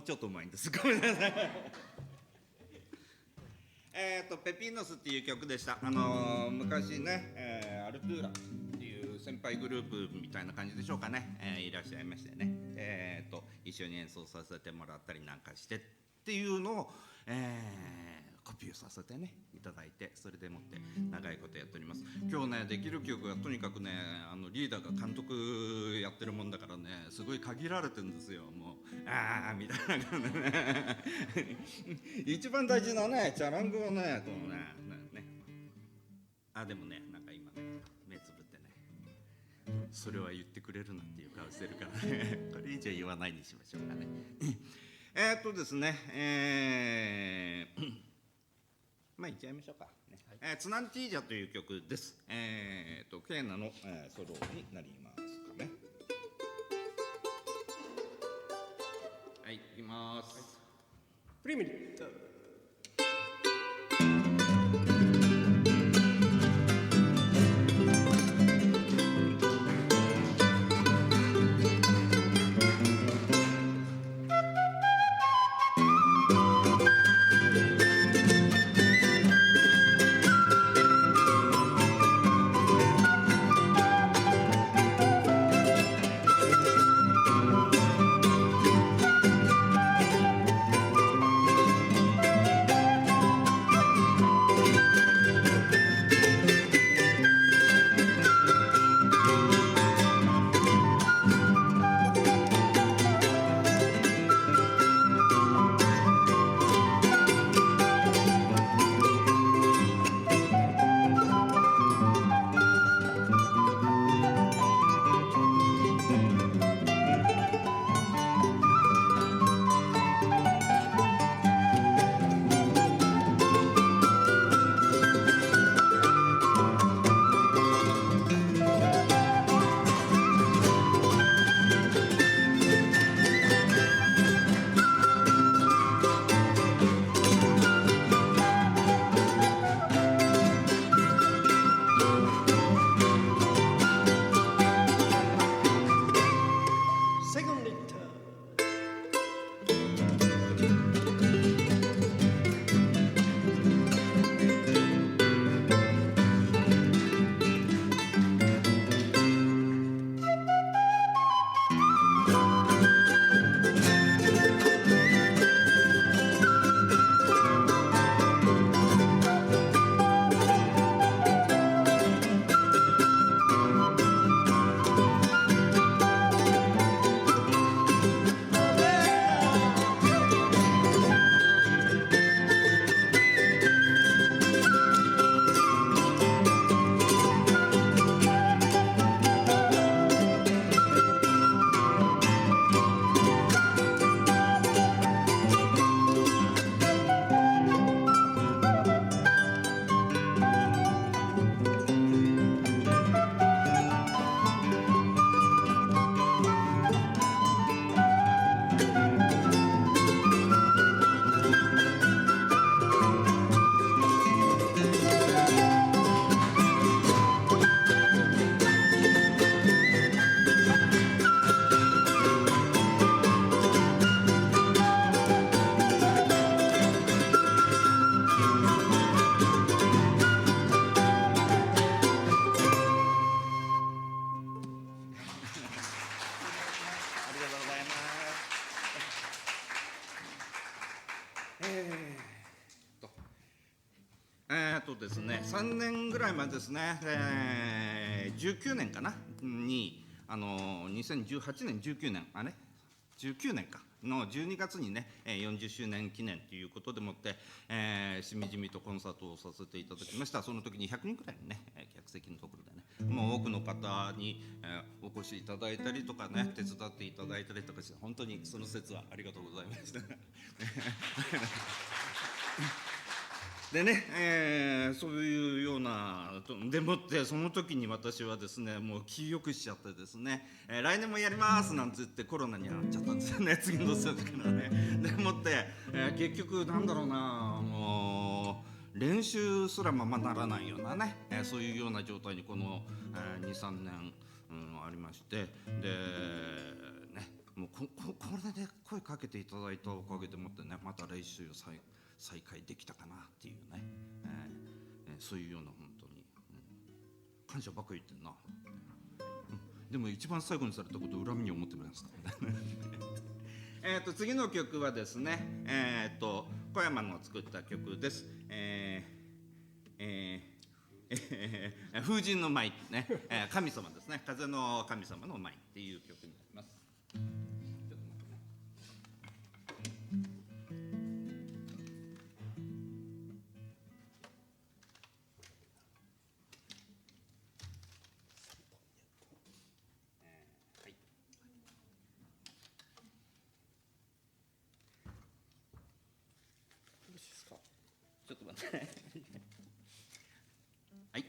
ちょっとうまいんです。ごめんなさい。ペピーノスっていう曲でした。昔ね、アルトゥーラっていう先輩グループみたいな感じでしょうかね、いらっしゃいましてね、一緒に演奏させてもらったりなんかしてっていうのを、コピーさせてねいただいて、それでもって長いことやっております。今日ねできる曲がとにかくね、リーダーが監督やってるもんだからね、すごい限られてるんですよ。もうみたいな感じでね一番大事なねチャランコをねこのねでもねなんか今ね目つぶってね、それは言ってくれるなんていう顔してるからねこれ以上言わないにしましょうかねですねまあ言っちゃいましょうか、ね。ツナンティージャという曲です。ケーナの、ソロになりますかね。はい、いきます。プリミット。ですね、3年ぐらい前ですね、19年かなに2018年19年19年かの12月にね40周年記念ということでもって、しみじみとコンサートをさせていただきました。その時に100人くらいのね客席のところでね、もう多くの方に、お越しいただいたりとかね手伝っていただいたりとかして、本当にその節はありがとうございましたでね、そういうようなでもってその時に私はですねもう気よくしちゃってですね、来年もやりますなんて言ってコロナに遭っちゃったんですよね次の時からね。でもって、結局なんだろうな練習すらままならないようなね、そういうような状態にこの、2、3年、ありまして、でねもうこれで声かけていただいたおかげでもってね、また来週再開できたかなっていうね、そういうような本当に、感謝ばっかり言ってんな、でも一番最後にされたことを恨みに思ってますからね次の曲はですね、小山の作った曲です。風神の舞ね、神様ですね、風の神様の舞っていう曲になります。ちょっと待ってはい。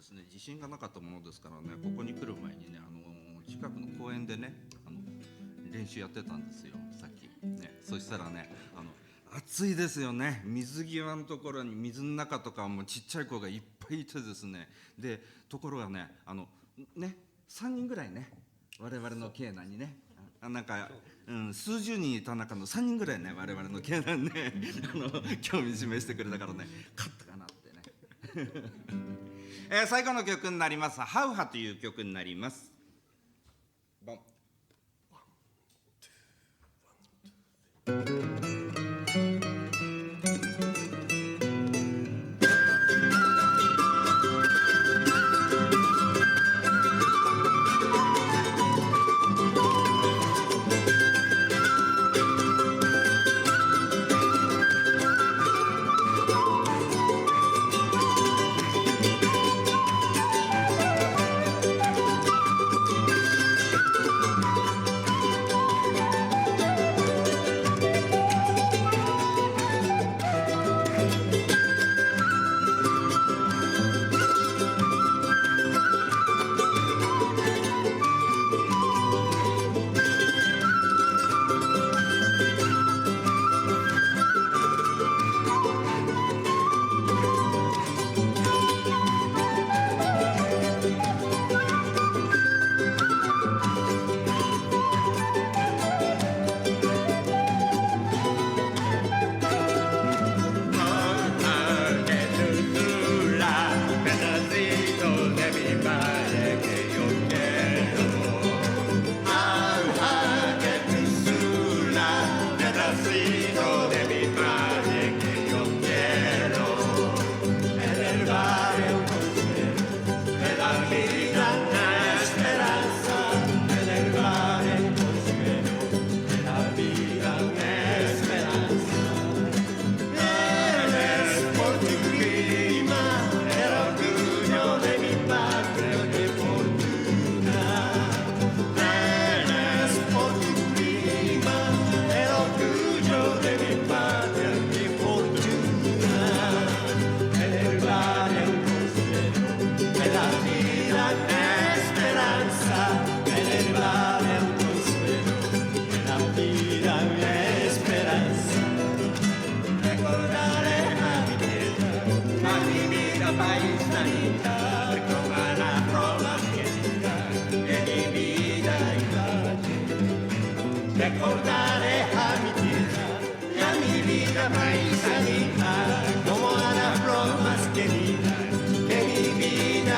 ですね、自信がなかったものですからね、ここに来る前にね、近くの公園でね、練習やってたんですよ、さっきね。そしたらね、暑いですよね。水際のところに水の中とかもちっちゃい子がいっぱいいてですね、でところがね、3人ぐらいね、我々の経団にね、なんか、数十人いた中の3人ぐらいね、我々の経団ね興味示してくれたからね、勝ったかなってね最後の曲になります。ハウハという曲になります。ボン。Recordare a mi tierra y a mi vida paisanita, como a las bromas queridas de mi vida.